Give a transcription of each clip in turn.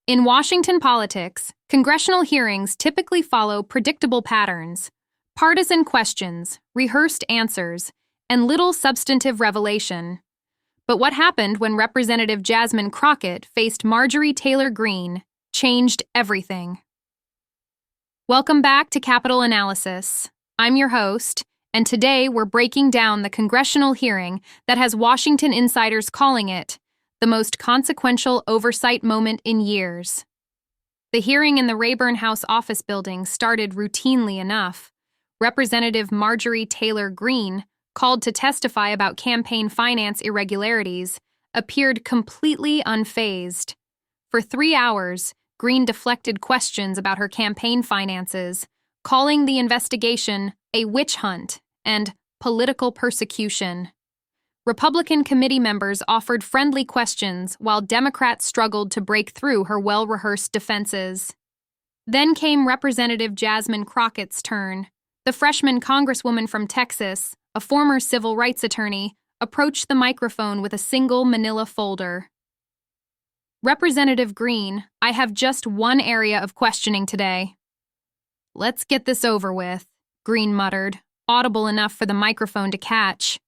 In Washington politics, congressional hearings typically follow predictable patterns: partisan questions, rehearsed answers, and little substantive revelation. But what happened when Representative Jasmine Crockett faced Marjorie Taylor Greene changed everything. Welcome back to Capitol Analysis. I'm your host, and today we're breaking down the congressional hearing that has Washington insiders calling it the most consequential oversight moment in years. The hearing in the Rayburn House office building started routinely enough. Representative Marjorie Taylor Greene, called to testify about campaign finance irregularities, appeared completely unfazed. For 3 hours, Greene deflected questions about her campaign finances, calling the investigation a witch hunt and political persecution. Republican committee members offered friendly questions while Democrats struggled to break through her well-rehearsed defenses. Then came Representative Jasmine Crockett's turn. The freshman Congresswoman from Texas, a former civil rights attorney, approached the microphone with a single manila folder. "Representative Greene, I have just one area of questioning today." "Let's get this over with," Greene muttered, audible enough for the microphone to catch.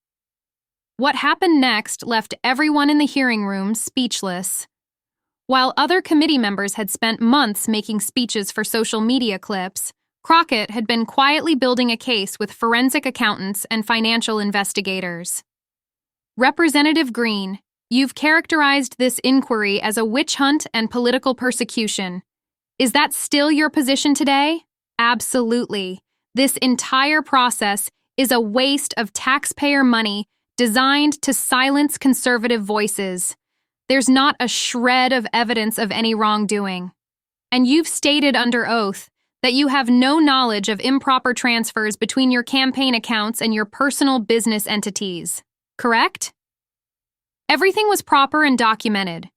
What happened next left everyone in the hearing room speechless. While other committee members had spent months making speeches for social media clips, Crockett had been quietly building a case with forensic accountants and financial investigators. "Representative Greene, you've characterized this inquiry as a witch hunt and political persecution. Is that still your position today?" "Absolutely. This entire process is a waste of taxpayer money designed to silence conservative voices. There's not a shred of evidence of any wrongdoing. And you've stated under oath that you have no knowledge of improper transfers between your campaign accounts and your personal business entities, correct?" "Everything was proper and documented.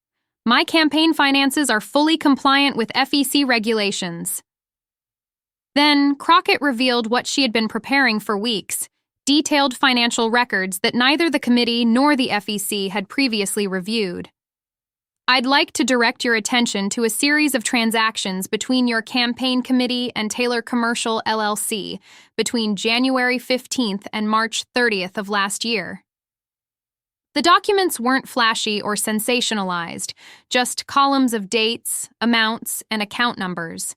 My campaign finances are fully compliant with FEC regulations." Then Crockett revealed what she had been preparing for weeks: detailed financial records that neither the committee nor the FEC had previously reviewed. "I'd like to direct your attention to a series of transactions between your campaign committee and Taylor Commercial LLC between January 15th and March 30th of last year." The documents weren't flashy or sensationalized, just columns of dates, amounts, and account numbers.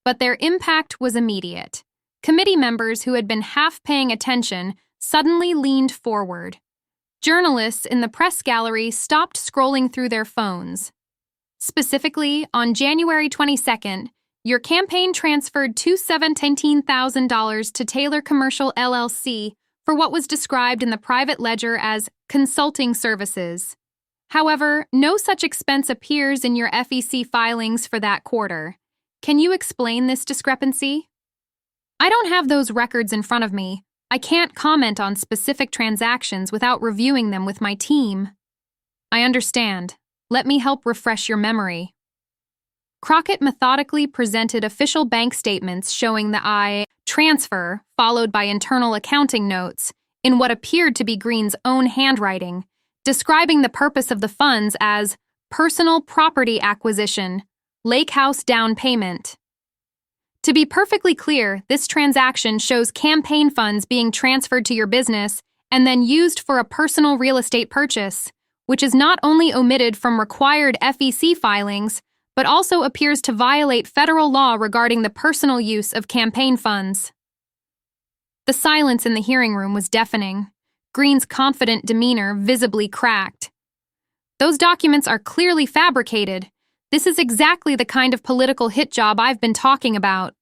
But their impact was immediate. Committee members who had been half paying attention suddenly leaned forward. Journalists in the press gallery stopped scrolling through their phones. Specifically, on January 22nd, your campaign transferred $217,000 to Taylor Commercial LLC for what was described in the private ledger as consulting services. However, no such expense appears in your FEC filings for that quarter. Can you explain this discrepancy? "I don't have those records in front of me. I can't comment on specific transactions without reviewing them with my team." "I understand. Let me help refresh your memory." Crockett methodically presented official bank statements showing the transfer, followed by internal accounting notes, in what appeared to be Greene's own handwriting, describing the purpose of the funds as personal property acquisition, Lake House down payment. To be perfectly clear, this transaction shows campaign funds being transferred to your business and then used for a personal real estate purchase, which is not only omitted from required FEC filings, but also appears to violate federal law regarding the personal use of campaign funds. The silence in the hearing room was deafening. Greene's confident demeanor visibly cracked. "Those documents are clearly fabricated. This is exactly the kind of political hit job I've been talking about."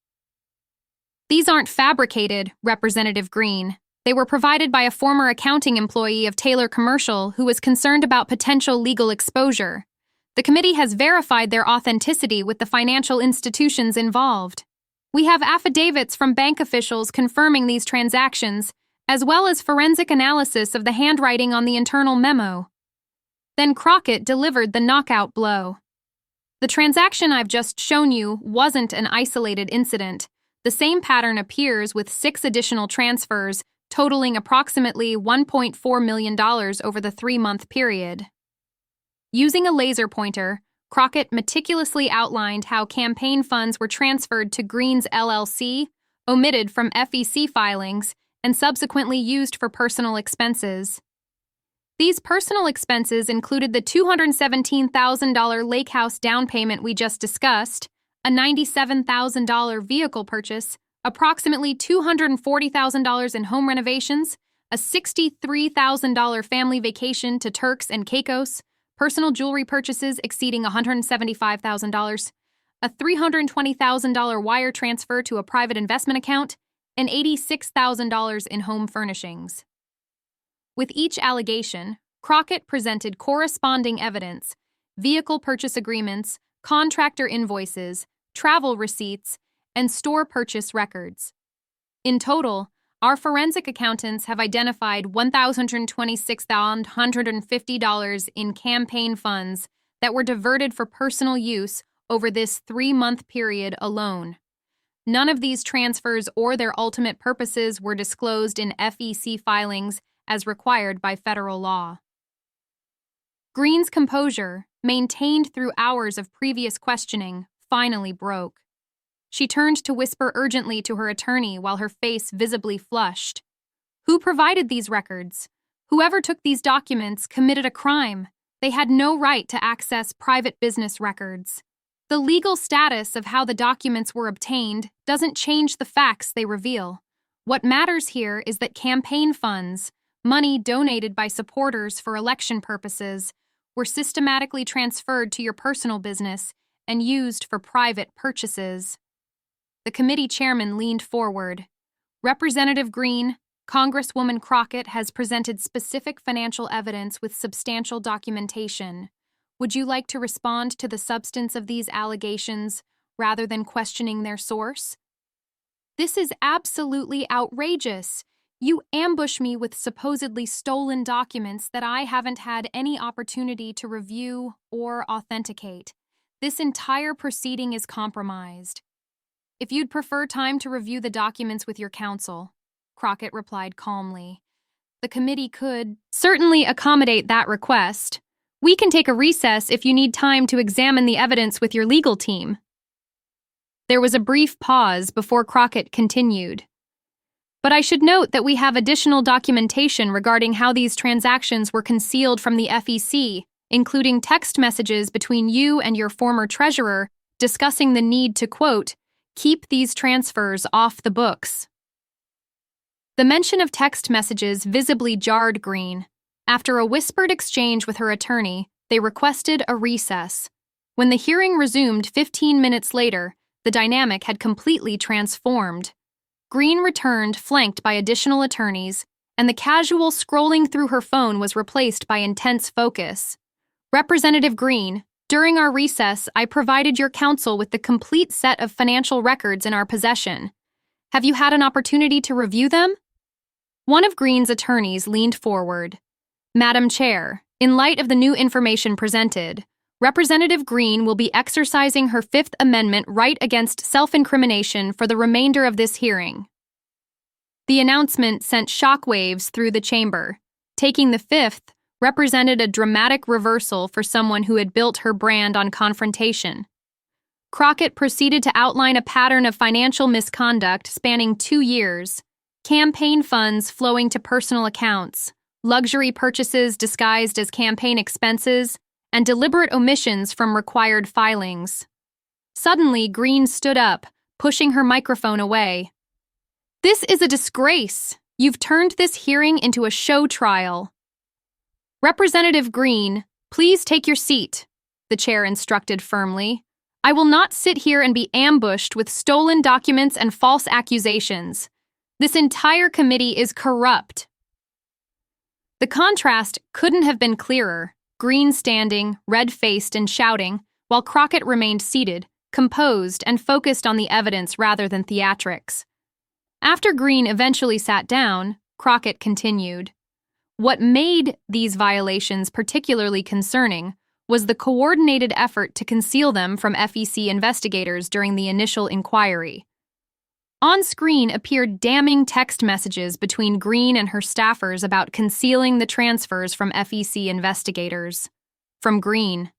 "These aren't fabricated, Representative Greene. They were provided by a former accounting employee of Taylor Commercial who was concerned about potential legal exposure. The committee has verified their authenticity with the financial institutions involved. We have affidavits from bank officials confirming these transactions, as well as forensic analysis of the handwriting on the internal memo." Then Crockett delivered the knockout blow. "The transaction I've just shown you wasn't an isolated incident. The same pattern appears with 6 additional transfers, totaling approximately $1.4 million over the 3-month period." Using a laser pointer, Crockett meticulously outlined how campaign funds were transferred to Greene's LLC, omitted from FEC filings, and subsequently used for personal expenses. These personal expenses included the $217,000 lake house down payment we just discussed, a $97,000 vehicle purchase, approximately $240,000 in home renovations, a $63,000 family vacation to Turks and Caicos, personal jewelry purchases exceeding $175,000, a $320,000 wire transfer to a private investment account, and $86,000 in home furnishings. With each allegation, Crockett presented corresponding evidence, vehicle purchase agreements, contractor invoices, travel receipts, and store purchase records. In total, our forensic accountants have identified $1,026,150 in campaign funds that were diverted for personal use over this 3-month period alone. None of these transfers or their ultimate purposes were disclosed in FEC filings as required by federal law. Greene's composure, maintained through hours of previous questioning, finally broke. She turned to whisper urgently to her attorney while her face visibly flushed. Who provided these records? Whoever took these documents committed a crime. They had no right to access private business records. The legal status of how the documents were obtained doesn't change the facts they reveal. What matters here is that campaign funds, money donated by supporters for election purposes, were systematically transferred to your personal business and used for private purchases. The committee chairman leaned forward. Representative Greene, Congresswoman Crockett has presented specific financial evidence with substantial documentation. Would you like to respond to the substance of these allegations rather than questioning their source? This is absolutely outrageous. You ambush me with supposedly stolen documents that I haven't had any opportunity to review or authenticate. This entire proceeding is compromised. If you'd prefer time to review the documents with your counsel, Crockett replied calmly, the committee could certainly accommodate that request. We can take a recess if you need time to examine the evidence with your legal team. There was a brief pause before Crockett continued. But I should note that we have additional documentation regarding how these transactions were concealed from the FEC, including text messages between you and your former treasurer discussing the need to, quote, keep these transfers off the books. The mention of text messages visibly jarred Greene. After a whispered exchange with her attorney, they requested a recess. When the hearing resumed 15 minutes later, the dynamic had completely transformed. Greene returned, flanked by additional attorneys, and the casual scrolling through her phone was replaced by intense focus. Representative Greene, during our recess, I provided your counsel with the complete set of financial records in our possession. Have you had an opportunity to review them? One of Greene's attorneys leaned forward. Madam Chair, in light of the new information presented, Representative Greene will be exercising her Fifth Amendment right against self-incrimination for the remainder of this hearing. The announcement sent shockwaves through the chamber. Taking the Fifth represented a dramatic reversal for someone who had built her brand on confrontation. Crockett proceeded to outline a pattern of financial misconduct spanning 2 years, campaign funds flowing to personal accounts, luxury purchases disguised as campaign expenses, and deliberate omissions from required filings. Suddenly, Greene stood up, pushing her microphone away. This is a disgrace. You've turned this hearing into a show trial. Representative Greene, please take your seat, the chair instructed firmly. I will not sit here and be ambushed with stolen documents and false accusations. This entire committee is corrupt. The contrast couldn't have been clearer. Greene standing, red-faced and shouting, while Crockett remained seated, composed and focused on the evidence rather than theatrics. After Greene eventually sat down, Crockett continued. What made these violations particularly concerning was the coordinated effort to conceal them from FEC investigators during the initial inquiry. On screen appeared damning text messages between Greene and her staffers about concealing the transfers from FEC investigators. From Greene,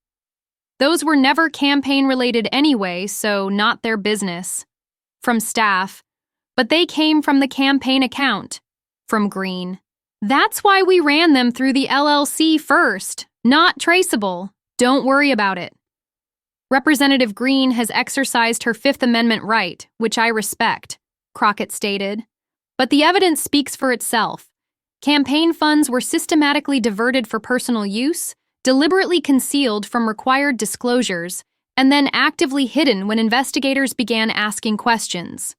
Those were never campaign-related anyway, so not their business. From staff. But they came from the campaign account. From Greene. That's why we ran them through the LLC first. Not traceable. Don't worry about it. Representative Greene has exercised her Fifth Amendment right, which I respect, Crockett stated. But the evidence speaks for itself. Campaign funds were systematically diverted for personal use, deliberately concealed from required disclosures, and then actively hidden when investigators began asking questions.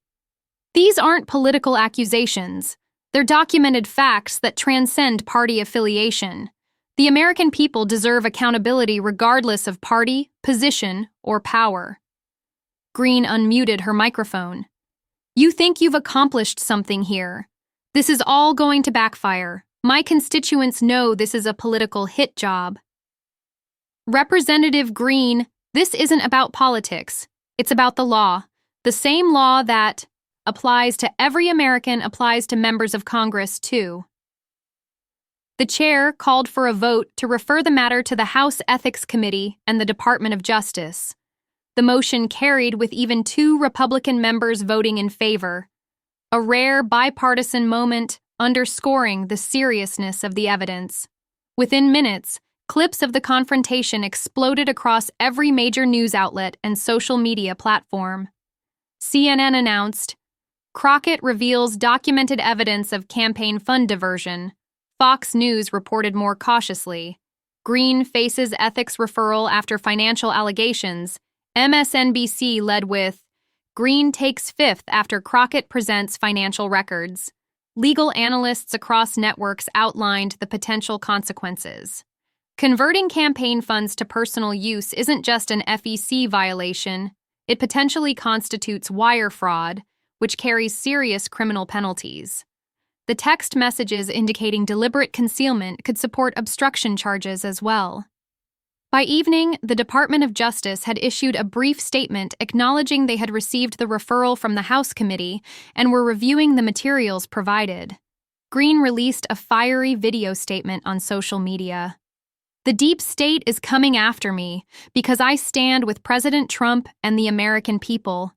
These aren't political accusations. They're documented facts that transcend party affiliation. The American people deserve accountability regardless of party, position, or power. Greene unmuted her microphone. You think you've accomplished something here. This is all going to backfire. My constituents know this is a political hit job. Representative Greene, this isn't about politics. It's about the law. The same law that applies to every American applies to members of Congress, too. The chair called for a vote to refer the matter to the House Ethics Committee and the Department of Justice. The motion carried with even 2 Republican members voting in favor. A rare bipartisan moment underscoring the seriousness of the evidence. Within minutes, clips of the confrontation exploded across every major news outlet and social media platform. CNN announced, Crockett reveals documented evidence of campaign fund diversion. Fox News reported more cautiously. Greene faces ethics referral after financial allegations. MSNBC led with, Greene takes fifth after Crockett presents financial records. Legal analysts across networks outlined the potential consequences. Converting campaign funds to personal use isn't just an FEC violation. It potentially constitutes wire fraud, which carries serious criminal penalties. The text messages indicating deliberate concealment could support obstruction charges as well. By evening, the Department of Justice had issued a brief statement acknowledging they had received the referral from the House Committee and were reviewing the materials provided. Greene released a fiery video statement on social media. The deep state is coming after me because I stand with President Trump and the American people.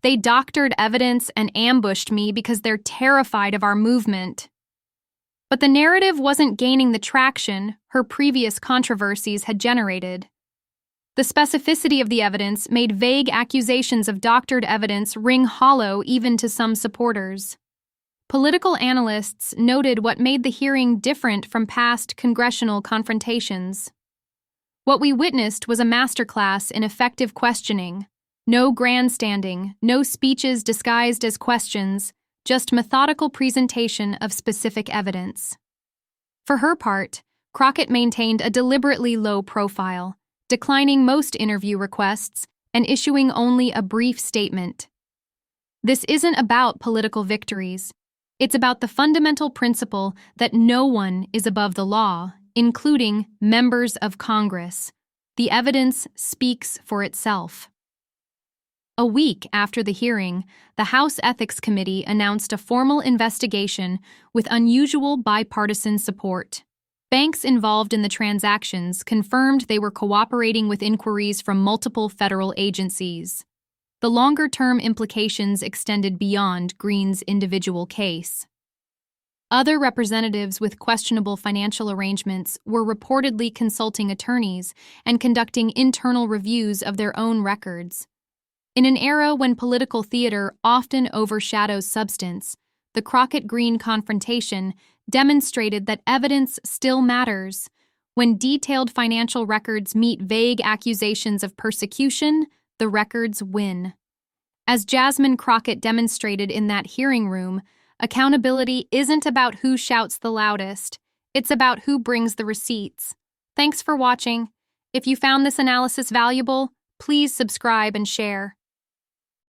They doctored evidence and ambushed me because they're terrified of our movement. But the narrative wasn't gaining the traction her previous controversies had generated. The specificity of the evidence made vague accusations of doctored evidence ring hollow even to some supporters. Political analysts noted what made the hearing different from past congressional confrontations. What we witnessed was a masterclass in effective questioning. No grandstanding, no speeches disguised as questions, just methodical presentation of specific evidence. For her part, Crockett maintained a deliberately low profile, declining most interview requests and issuing only a brief statement. This isn't about political victories. It's about the fundamental principle that no one is above the law, including members of Congress. The evidence speaks for itself. A week after the hearing, the House Ethics Committee announced a formal investigation with unusual bipartisan support. Banks involved in the transactions confirmed they were cooperating with inquiries from multiple federal agencies. The longer-term implications extended beyond Greene's individual case. Other representatives with questionable financial arrangements were reportedly consulting attorneys and conducting internal reviews of their own records. In an era when political theater often overshadows substance, the Crockett-Greene confrontation demonstrated that evidence still matters. When detailed financial records meet vague accusations of persecution, the records win. As Jasmine Crockett demonstrated in that hearing room, accountability isn't about who shouts the loudest. It's about who brings the receipts. Thanks for watching. If you found this analysis valuable, please subscribe and share.